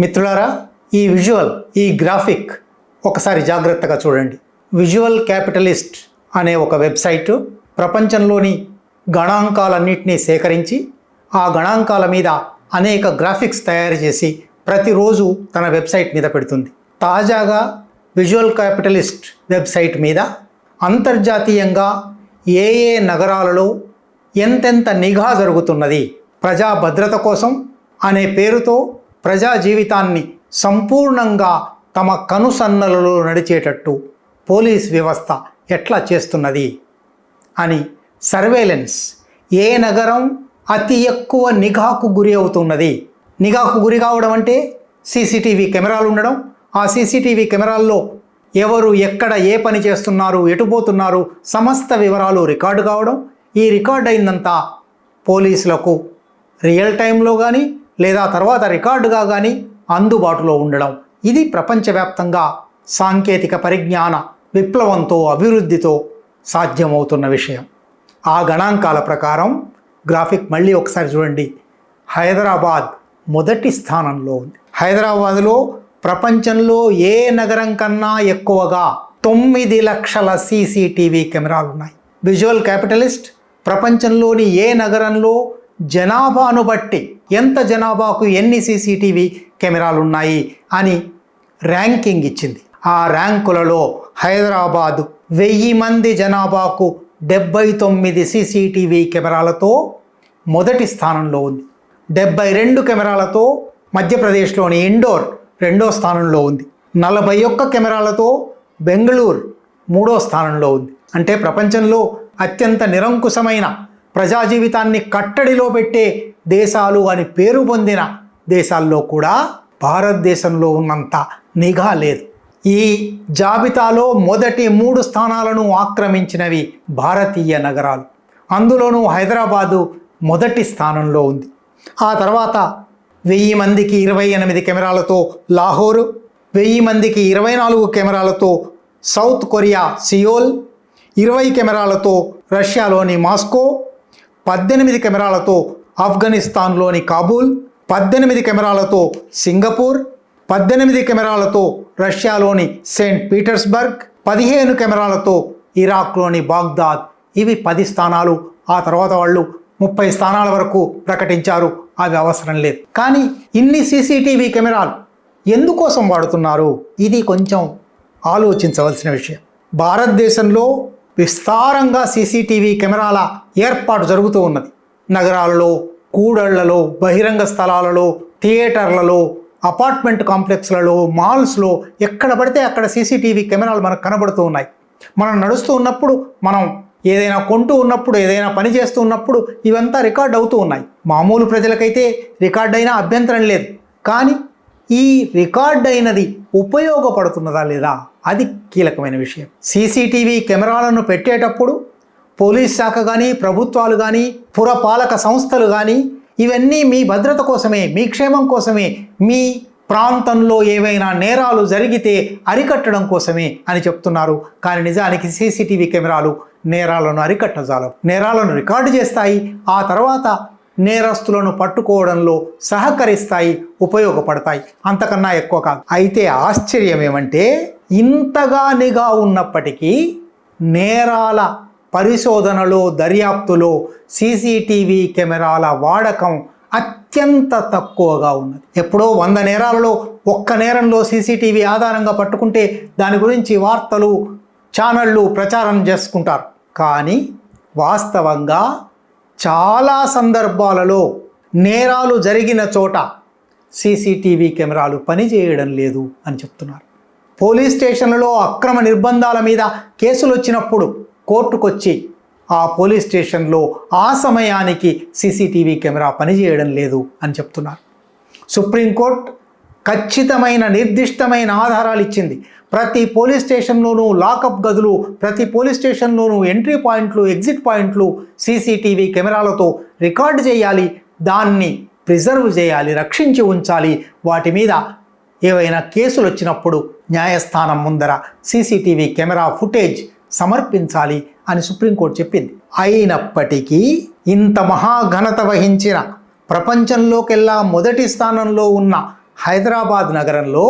మిత్రులారా, ఈ విజువల్, ఈ గ్రాఫిక్ ఒకసారి జాగ్రత్తగా చూడండి. విజువల్ క్యాపిటలిస్ట్ అనే ఒక వెబ్సైటు ప్రపంచంలోని గణాంకాలన్నింటినీ సేకరించి ఆ గణాంకాల మీద అనేక గ్రాఫిక్స్ తయారు చేసి ప్రతిరోజు తన వెబ్సైట్ మీద పెడుతుంది. తాజాగా విజువల్ క్యాపిటలిస్ట్ వెబ్సైట్ మీద అంతర్జాతీయంగా ఏ ఏ నగరాలలో ఎంతెంత నిఘా జరుగుతున్నది, ప్రజా భద్రత కోసం అనే పేరుతో ప్రజా జీవితాన్ని సంపూర్ణంగా తమ కనుసన్నలలో నడిచేటట్టు పోలీస్ వ్యవస్థ ఎట్లా చేస్తున్నది అని సర్వేలెన్స్, ఏ నగరం అతి ఎక్కువ నిఘాకు గురి అవుతున్నది. నిఘాకు గురి కావడం అంటే సీసీటీవీ కెమెరాలు ఉండడం, ఆ సీసీటీవీ కెమెరాల్లో ఎవరు ఎక్కడ ఏ పని చేస్తున్నారు, ఎటుపోతున్నారు సమస్త వివరాలు రికార్డు కావడం, ఈ రికార్డ్ అయినంత పోలీసులకు రియల్ టైంలో కానీ లేదా తర్వాత రికార్డుగా కానీ అందుబాటులో ఉండడం. ఇది ప్రపంచవ్యాప్తంగా సాంకేతిక పరిజ్ఞాన విప్లవంతో, అభివృద్ధితో సాధ్యమవుతున్న విషయం. ఆ గణాంకాల ప్రకారం గ్రాఫిక్ మళ్ళీ ఒకసారి చూడండి. హైదరాబాద్ మొదటి స్థానంలో ఉంది. హైదరాబాదులో ప్రపంచంలో ఏ నగరం కన్నా ఎక్కువగా 9 లక్షల సీసీటీవీ కెమెరాలు ఉన్నాయి. విజువల్ క్యాపిటలిస్ట్ ప్రపంచంలోని ఏ నగరంలో జనాభాను బట్టి ఎంత జనాభాకు ఎన్ని సీసీటీవీ కెమెరాలు ఉన్నాయి అని ర్యాంకింగ్ ఇచ్చింది. ఆ ర్యాంకులలో హైదరాబాదు 1000 మంది జనాభాకు 79 సీసీటీవీ కెమెరాలతో మొదటి స్థానంలో ఉంది. 72 కెమెరాలతో మధ్యప్రదేశ్లోని ఇండోర్ రెండో స్థానంలో ఉంది. 41 కెమెరాలతో బెంగళూరు మూడో స్థానంలో ఉంది. అంటే ప్రపంచంలో అత్యంత నిరంకుశమైన ప్రజా జీవితాన్ని కట్టడిలో పెట్టే దేశాలు అని పేరు పొందిన దేశాల్లో కూడా భారతదేశంలో ఉన్నంత నిఘా లేదు. ఈ జాబితాలో మొదటి 3 స్థానాలను ఆక్రమించినవి భారతీయ నగరాలు. అందులోనూ హైదరాబాదు మొదటి స్థానంలో ఉంది. ఆ తర్వాత 1000 మందికి 28 కెమెరాలతో లాహోరు, 1000 మందికి 24 కెమెరాలతో సౌత్ కొరియా సియోల్, 20 కెమెరాలతో రష్యాలోని మాస్కో, 18 కెమెరాలతో ఆఫ్ఘనిస్తాన్లోని కాబూల్, 18 కెమెరాలతో సింగపూర్, 18 కెమెరాలతో రష్యాలోని సెయింట్ పీటర్స్బర్గ్, 15 కెమెరాలతో ఇరాక్లోని బాగ్దాద్. ఇవి 10 స్థానాలు. ఆ తర్వాత వాళ్ళు 30 స్థానాల వరకు ప్రకటించారు. అవి అవసరం లేదు. కానీ ఇన్ని సీసీటీవీ కెమెరాలు ఎందుకోసం వాడుతున్నారు? ఇది కొంచెం ఆలోచించవలసిన విషయం. భారతదేశంలో విస్తారంగా సీసీటీవీ కెమెరాల ఏర్పాటు జరుగుతూ ఉన్నది. నగరాలలో, కూడళ్లలో, బహిరంగ స్థలాలలో, థియేటర్లలో, అపార్ట్మెంట్ కాంప్లెక్స్లలో, మాల్స్లో ఎక్కడ పడితే అక్కడ సీసీటీవీ కెమెరాలు మనకు కనబడుతూ ఉన్నాయి. మనం నడుస్తూ ఉన్నప్పుడు, మనం ఏదైనా కొంటూ ఉన్నప్పుడు, ఏదైనా పని చేస్తూ ఉన్నప్పుడు ఇవంతా రికార్డ్ అవుతూ ఉన్నాయి. మామూలు ప్రజలకైతే రికార్డ్ అయినా అభ్యంతరం లేదు. కానీ ఈ రికార్డ్ అయినది ఉపయోగపడుతున్నదా లేదా, అది కీలకమైన విషయం. సీసీటీవీ కెమెరాలను పెట్టేటప్పుడు పోలీస్ శాఖ కానీ, ప్రభుత్వాలు కానీ, పురపాలక సంస్థలు కానీ ఇవన్నీ మీ భద్రత కోసమే, మీ క్షేమం కోసమే, మీ ప్రాంతంలో ఏవైనా నేరాలు జరిగితే అరికట్టడం కోసమే అని చెప్తున్నారు. కానీ నిజానికి సీసీటీవీ కెమెరాలు నేరాలను అరికట్టజాలవు. నేరాలను రికార్డు చేస్తాయి, ఆ తర్వాత నేరస్తులను పట్టుకోవడంలో సహకరిస్తాయి, ఉపయోగపడతాయి. అంతకన్నా ఎక్కువ కాదు. అయితే ఆశ్చర్యం ఏమంటే, ఇంతగా నిఘా ఉన్నప్పటికీ నేరాల పరిశోధనలో, దర్యాప్తులో సీసీటీవీ కెమెరాల వాడకం అత్యంత తక్కువగా ఉన్నది. ఎప్పుడో 100 నేరాలలో 1 నేరంలో సీసీటీవీ ఆధారంగా పట్టుకుంటే దాని గురించి వార్తలు, ఛానళ్ళు ప్రచారం చేసుకుంటారు. కానీ వాస్తవంగా చాలా సందర్భాలలో నేరాలు జరిగిన చోట సీసీటీవీ కెమెరాలు పనిచేయడం లేదు అని చెప్తున్నారు. పోలీస్ స్టేషన్లలో అక్రమ నిర్బంధాల మీద కేసులు వచ్చినప్పుడు కోర్టుకొచ్చి ఆ పోలీస్ స్టేషన్లో ఆ సమయానికి సీసీటీవీ కెమెరా పనిచేయడం లేదు అని చెప్తున్నారు. సుప్రీంకోర్టు ఖచ్చితమైన నిర్దిష్టమైన ఆధారాలు ఇచ్చింది. ప్రతి పోలీస్ స్టేషన్లోనూ లాకప్ గదులు, ప్రతి పోలీస్ స్టేషన్లోనూ ఎంట్రీ పాయింట్లు, ఎగ్జిట్ పాయింట్లు సీసీటీవీ కెమెరాలతో రికార్డు చేయాలి, దాన్ని ప్రిజర్వ్ చేయాలి, రక్షించి ఉంచాలి. వాటి మీద ఏవైనా కేసులు వచ్చినప్పుడు న్యాయస్థానం ముందర సీసీటీవీ కెమెరా ఫుటేజ్ సమర్పించాలి అని సుప్రీంకోర్టు చెప్పింది. అయినప్పటికీ ఇంత మహాఘనత వహించిన, ప్రపంచంలోకెల్లా మొదటి స్థానంలో ఉన్న హైదరాబాద్ నగరంలో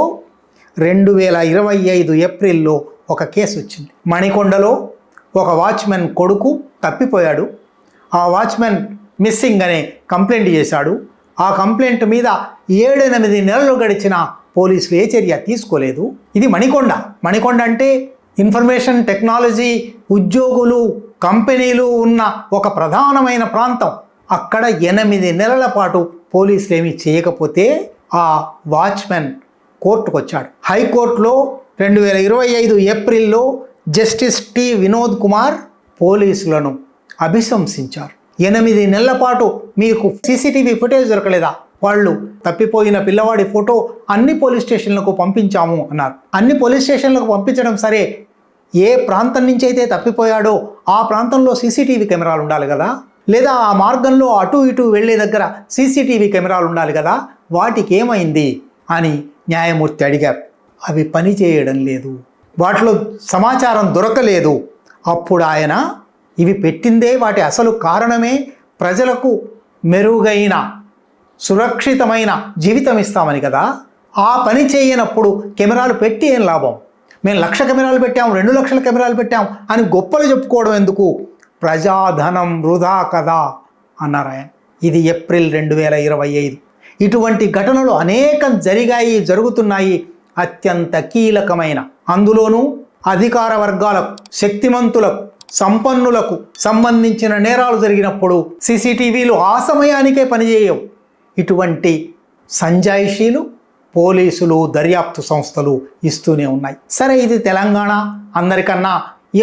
2025 ఏప్రిల్లో ఒక కేసు వచ్చింది. మణికొండలో ఒక వాచ్మెన్ కొడుకు తప్పిపోయాడు. ఆ వాచ్మెన్ మిస్సింగ్ అనే కంప్లైంట్ చేశాడు. ఆ కంప్లైంట్ మీద 7-8 నెలలు గడిచిన పోలీసులు ఏ చర్య తీసుకోలేదు. ఇది మణికొండ అంటే ఇన్ఫర్మేషన్ టెక్నాలజీ ఉద్యోగులు కంపెనీలు ఉన్న ఒక ప్రధానమైన ప్రాంతం. అక్కడ 8 నెలల పాటు పోలీసులు ఏమీ చేయకపోతే ఆ వాచ్మెన్ కోర్టుకు వచ్చాడు. హైకోర్టులో 2025 ఏప్రిల్లో జస్టిస్ టి వినోద్ కుమార్ పోలీసులను అభిశంసించారు. 8 నెలల పాటు మీకు సీసీటీవీ ఫుటేజ్ దొరకలేదా? వాళ్ళు తప్పిపోయిన పిల్లవాడి ఫోటో అన్ని పోలీస్ స్టేషన్లకు పంపించాము అన్నారు. అన్ని పోలీస్ స్టేషన్లకు పంపించడం సరే, ఏ ప్రాంతం నుంచి అయితే తప్పిపోయాడో ఆ ప్రాంతంలో సీసీటీవీ కెమెరాలు ఉండాలి కదా, లేదా ఆ మార్గంలో అటు ఇటు వెళ్లే దగ్గర సీసీటీవీ కెమెరాలు ఉండాలి కదా, వాటికి ఏమైంది అని న్యాయమూర్తి అడిగారు. అవి పని చేయడం లేదు, వాటిలో సమాచారం దొరకలేదు. అప్పుడు ఆయన ఇవి పెట్టిందే వాటి అసలు కారణమే ప్రజలకు మెరుగైన సురక్షితమైన జీవితం ఇస్తామని కదా, ఆ పని చేయనప్పుడు కెమెరాలు పెట్టి ఏం లాభం? మేము 1,00,000 కెమెరాలు పెట్టాం, 2 లక్షల కెమెరాలు పెట్టాం అని గొప్పలు చెప్పుకోవడం ఎందుకు? ప్రజాధనం వృధా కదా అన్నారు ఆయన. ఇది ఏప్రిల్ 2025. ఇటువంటి ఘటనలు అనేకం జరుగుతున్నాయి. అత్యంత కీలకమైన, అందులోనూ అధికార వర్గాలకు, శక్తిమంతులకు, సంపన్నులకు సంబంధించిన నేరాలు జరిగినప్పుడు సీసీటీవీలు ఆ సమయానికే పనిచేయవు. ఇటువంటి సంజాయిషీలు పోలీసులు, దర్యాప్తు సంస్థలు ఇస్తూనే ఉన్నాయి. సరే, ఇది తెలంగాణ, అందరికన్నా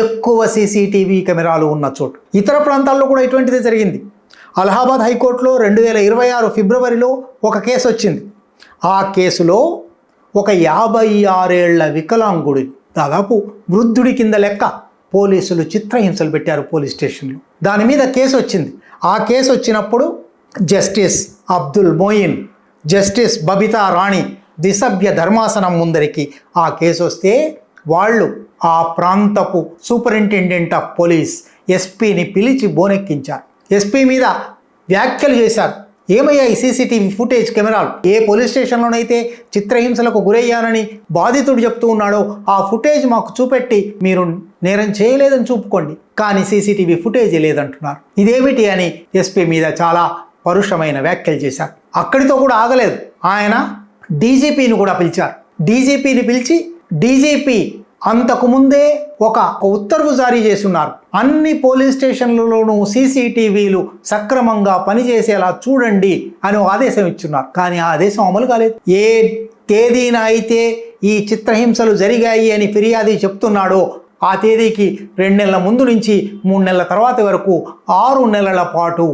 ఎక్కువ సీసీటీవీ కెమెరాలు ఉన్న చోటు. ఇతర ప్రాంతాల్లో కూడా ఇటువంటిదే జరిగింది. అలహాబాద్ హైకోర్టులో 2026 ఫిబ్రవరిలో ఒక కేసు వచ్చింది. ఆ కేసులో ఒక 56 ఏళ్ల వికలాంగుడి, దాదాపు వృద్ధుడి కింద లెక్క, పోలీసులు చిత్రహింసలు పెట్టారు పోలీస్ స్టేషన్లో. దాని మీద కేసు వచ్చింది. ఆ కేసు వచ్చినప్పుడు జస్టిస్ అబ్దుల్ మోయిన్, జస్టిస్ బబితా రాణి ద్విసభ్య ధర్మాసనం ముందరికి ఆ కేసు వస్తే వాళ్ళు ఆ ప్రాంతపు సూపరింటెండెంట్ ఆఫ్ పోలీస్ ఎస్పీని పిలిచి బోనెక్కించారు. ఎస్పీ మీద వ్యాఖ్యలు చేశారు. ఏమయ్యా ఈ సీసీటీవీ ఫుటేజ్ కెమెరాలు? ఏ పోలీస్ స్టేషన్లోనైతే చిత్రహింసలకు గురయ్యానని బాధితుడు చెప్తూ ఉన్నాడో ఆ ఫుటేజ్ మాకు చూపెట్టి మీరు నేరం చేయలేదని చూపుకోండి, కానీ సీసీటీవీ ఫుటేజ్ లేదంటున్నారు. ఇదేమిటి అని ఎస్పీ మీద చాలా పరుషమైన వ్యాఖ్యలు చేశారు. అక్కడితో కూడా ఆగలేదు. ఆయన డీజీపీని కూడా పిలిచారు. డీజీపీని పిలిచి డీజీపీ అంతకుముందే ఒక ఉత్తర్వు జారీ చేస్తున్నారు. అన్ని పోలీస్ స్టేషన్లలోనూ సీసీటీవీలు సక్రమంగా పనిచేసేలా చూడండి అని ఆదేశం ఇచ్చున్నారు. కానీ ఆ ఆదేశం అమలు కాలేదు. ఏ తేదీన అయితే ఈ చిత్రహింసలు జరిగాయి అని ఫిర్యాదు చెప్తున్నాడో ఆ తేదీకి 2 నెలల ముందు నుంచి 3 నెలల తర్వాత వరకు 6 నెలల పాటు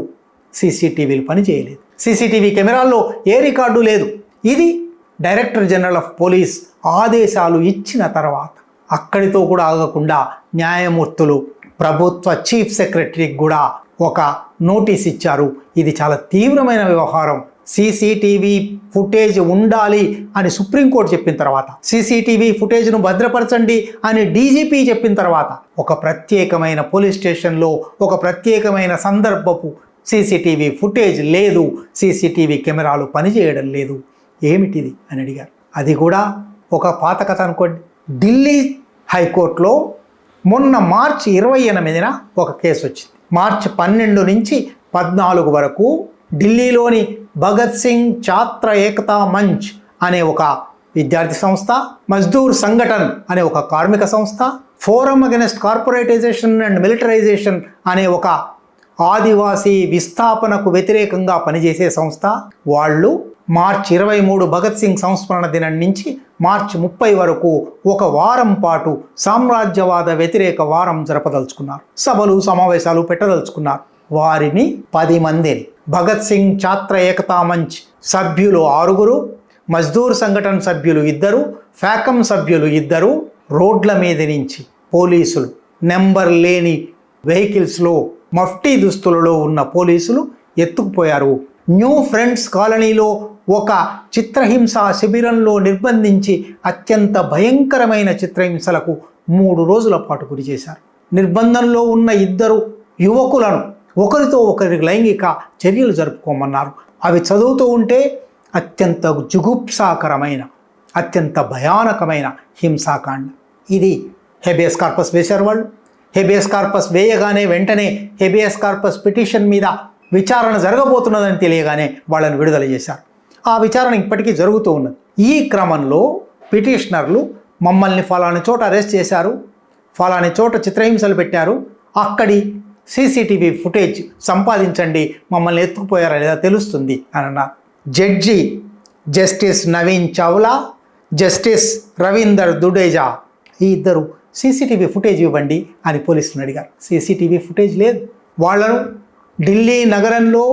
సీసీటీవీలు పనిచేయలేదు. సీసీటీవీ కెమెరాల్లో ఏ రికార్డు లేదు. ఇది డైరెక్టర్ జనరల్ ఆఫ్ పోలీస్ ఆదేశాలు ఇచ్చిన తర్వాత అక్కడితో కూడా ఆగకుండా న్యాయమూర్తులు ప్రభుత్వ చీఫ్ సెక్రటరీకి కూడా ఒక నోటీస్ ఇచ్చారు. ఇది చాలా తీవ్రమైన వ్యవహారం, సీసీటీవీ ఫుటేజ్ ఉండాలి అని సుప్రీంకోర్టు చెప్పిన తర్వాత, సీసీటీవీ ఫుటేజ్ను భద్రపరచండి అని డీజీపీ చెప్పిన తర్వాత, ఒక ప్రత్యేకమైన పోలీస్ స్టేషన్లో ఒక ప్రత్యేకమైన సందర్భపు సీసీటీవీ ఫుటేజ్ లేదు, సీసీటీవీ కెమెరాలు పనిచేయడం లేదు, ఏమిటిది అని అడిగారు. అది కూడా ఒక పాత కథ అనుకోండి. ఢిల్లీ హైకోర్టులో మొన్న మార్చి 28న ఒక కేసు వచ్చింది. మార్చి 12 నుంచి 14 వరకు ఢిల్లీలోని భగత్ సింగ్ ఛాత్ర ఏకతా మంచ్ అనే ఒక విద్యార్థి సంస్థ, మజ్దూర్ సంఘటన్ అనే ఒక కార్మిక సంస్థ, forum against corporatisation and militarisation అనే ఒక ఆదివాసీ విస్థాపనకు వ్యతిరేకంగా పనిచేసే సంస్థ, వాళ్ళు మార్చి 23 భగత్ సింగ్ సంస్మరణ దినం నుంచి మార్చి 30 వరకు ఒక వారం పాటు సామ్రాజ్యవాద వ్యతిరేక వారం జరపదలుచుకున్నారు. సభలు సమావేశాలు పెట్టదలుచుకున్నారు. వారిని 10 మందిని, భగత్ సింగ్ ఛాత్ర ఏకతా మంచ్ సభ్యులు 6, మజ్దూర్ సంఘటన సభ్యులు 2, ఫ్యాకం సభ్యులు 2 రోడ్ల మీద నుంచి పోలీసులు, నెంబర్ లేని వెహికల్స్లో మఫ్టీ దుస్తులలో ఉన్న పోలీసులు ఎత్తుకుపోయారు. న్యూ ఫ్రెండ్స్ కాలనీలో ఒక చిత్రహింస శిబిరంలో నిర్బంధించి అత్యంత భయంకరమైన చిత్రహింసలకు 3 రోజుల పాటు గురి చేశారు. నిర్బంధంలో ఉన్న 2 యువకులను ఒకరితో ఒకరికి లైంగిక చర్యలు జరుపుకోమన్నారు. అవి చదువుతూ ఉంటే అత్యంత జుగుప్సాకరమైన, అత్యంత భయానకమైన హింసాకాండ. ఇది హెబియస్ కార్పస్ వేశారు వాళ్ళు. హెబియస్ కార్పస్ వేయగానే వెంటనే హెబియస్ కార్పస్ పిటిషన్ మీద విచారణ జరగబోతున్నదని తెలియగానే వాళ్ళని విడుదల చేశారు. ఆ విచారణ ఇప్పటికీ జరుగుతూ ఉన్నది. ఈ క్రమంలో పిటిషనర్లు మమ్మల్ని ఫలాని చోట అరెస్ట్ చేశారు, ఫలాని చోట చిత్రహింసలు పెట్టారు, అక్కడి సీసీటీవీ ఫుటేజ్ సంపాదించండి, మమ్మల్ని ఎత్తుకుపోయారా లేదా తెలుస్తుంది అని అన్నారు. Judge justice Naveen Chawla, justice Ravinder Dudeja ఈ ఇద్దరు సీసీటీవీ ఫుటేజ్ ఇవ్వండి అని పోలీసులను అడిగారు. సీసీటీవీ ఫుటేజ్ లేదు. వాళ్ళను ఢిల్లీ నగరంలో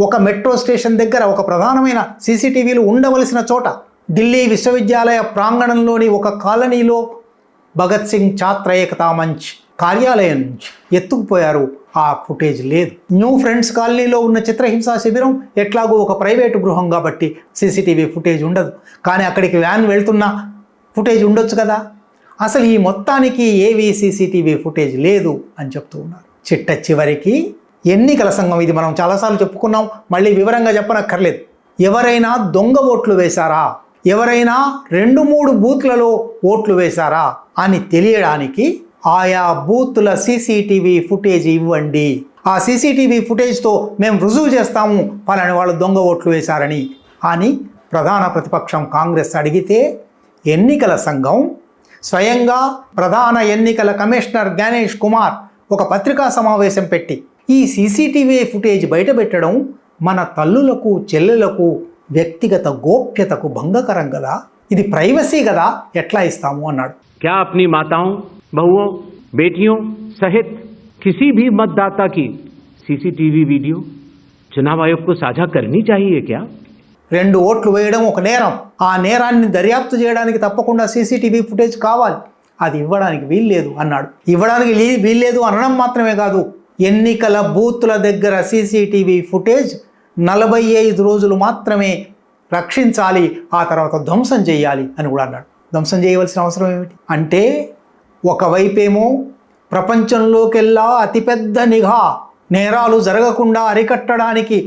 ఒక మెట్రో స్టేషన్ దగ్గర ఒక ప్రధానమైన సీసీటీవీలు ఉండవలసిన చోట, ఢిల్లీ విశ్వవిద్యాలయ ప్రాంగణంలోని ఒక కాలనీలో భగత్ సింగ్ ఛాత్ర ఏకతా మంచ్ కార్యాలయం నుంచి ఎత్తుకుపోయారు. ఆ ఫుటేజ్ లేదు. న్యూ ఫ్రెండ్స్ కాలనీలో ఉన్న చిత్రహింసా శిబిరం ఎట్లాగో ఒక ప్రైవేటు గృహం కాబట్టి సీసీటీవీ ఫుటేజ్ ఉండదు. కానీ అక్కడికి వ్యాన్ వెళ్తున్న ఫుటేజ్ ఉండొచ్చు కదా. అసలు ఈ మొత్తానికి ఏవి సీసీటీవీ ఫుటేజ్ లేదు అని చెప్తూ ఉన్నారు. చిట్ట చివరికి ఎన్నికల సంఘం, ఇది మనం చాలాసార్లు చెప్పుకున్నాం, మళ్ళీ వివరంగా చెప్పనక్కర్లేదు, ఎవరైనా దొంగ ఓట్లు వేశారా, ఎవరైనా 2-3 బూత్లలో ఓట్లు వేశారా అని తెలియడానికి ఆయా బూత్ల సీసీటీవీ ఫుటేజ్ ఇవ్వండి, ఆ సీసీటీవీ ఫుటేజ్తో మేము రుజువు చేస్తాము పలాని వాళ్ళు దొంగ ఓట్లు వేశారని అని ప్రధాన ప్రతిపక్షం కాంగ్రెస్ అడిగితే ఎన్నికల సంఘం స్వయంగా ప్రధాన ఎన్నికల కమిషనర్ గణేష్ కుమార్ ఒక పత్రికా సమావేశం పెట్టి ఈ సీసీటీవీ ఫుటేజ్ బయటపెట్టడం మన తల్లులకు చెల్లెలకు వ్యక్తిగత గోప్యతకు భంగకరం కదా, ఇది ప్రైవసీ కదా, ఎట్లా ఇస్తాము అన్నాడు. क्या अपनी माताओं, बहुओं, बेटियों सहित किसी भी मतदाता की सीसीटीवी वीडियो चुनाव आयोग को साझा करनी चाहिए क्या? 2 ఓట్లు వేయడం ఒక నేరం. ఆ నేరాన్ని దర్యాప్తు చేయడానికి తప్పకుండా సీసీటీవీ ఫుటేజ్ కావాలి. అది ఇవ్వడానికి వీల్లేదు అన్నాడు. ఇవ్వడానికి వీల్లేదు అనడం మాత్రమే కాదు, ఎన్నికల బూత్ల దగ్గర సీసీటీవీ ఫుటేజ్ 45 రోజులు మాత్రమే రక్షించాలి, ఆ తర్వాత ధ్వంసం చేయాలి అని కూడా అన్నాడు. ధ్వంసం చేయవలసిన అవసరం ఏమిటి అంటే, ఒకవైపేమో ప్రపంచంలోకెల్లా అతిపెద్ద నిఘా నేరాలు జరగకుండా అరికట్టడానికి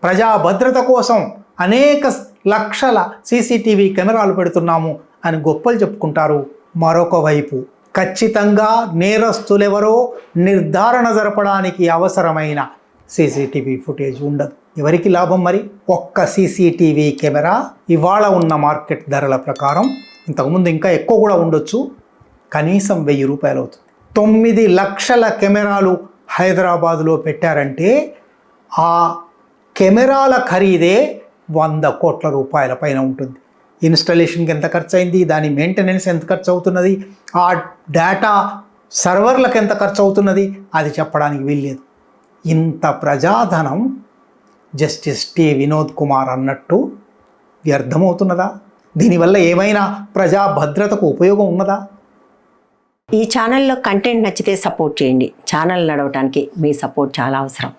ప్రజా భద్రత కోసం అనేక లక్షల సీసీటీవీ కెమెరాలు పెడుతున్నాము అని గొప్పలు చెప్పుకుంటారు. మరొక వైపు ఖచ్చితంగా నేరస్తులెవరో నిర్ధారణ జరపడానికి అవసరమైన సీసీటీవీ ఫుటేజ్ ఉండదు. ఎవరికి లాభం మరి? ఒక్క సీసీటీవీ కెమెరా ఇవాళ ఉన్న మార్కెట్ ధరల ప్రకారం, ఇంతకుముందు ఇంకా ఎక్కువ కూడా ఉండొచ్చు, కనీసం 1000 రూపాయలు అవుతుంది. 9 లక్షల కెమెరాలు హైదరాబాదులో పెట్టారంటే ఆ కెమెరాల ఖరీదే 100 కోట్ల రూపాయల పైన ఉంటుంది. ఇన్స్టాలేషన్కి ఎంత ఖర్చు అయింది, దాని మెయింటెనెన్స్ ఎంత ఖర్చు అవుతున్నది, ఆ డేటా సర్వర్లకు ఎంత ఖర్చు అవుతున్నది, అది చెప్పడానికి వీల్లేదు. ఇంత ప్రజాధనం జస్టిస్ టి వినోద్ కుమార్ అన్నట్టు వ్యర్థమవుతున్నదా? దీనివల్ల ఏమైనా ప్రజా భద్రతకు ఉపయోగం ఉన్నదా? ఈ ఛానల్లో కంటెంట్ నచ్చితే సపోర్ట్ చేయండి. ఛానల్ నడవటానికి మీ సపోర్ట్ చాలా అవసరం.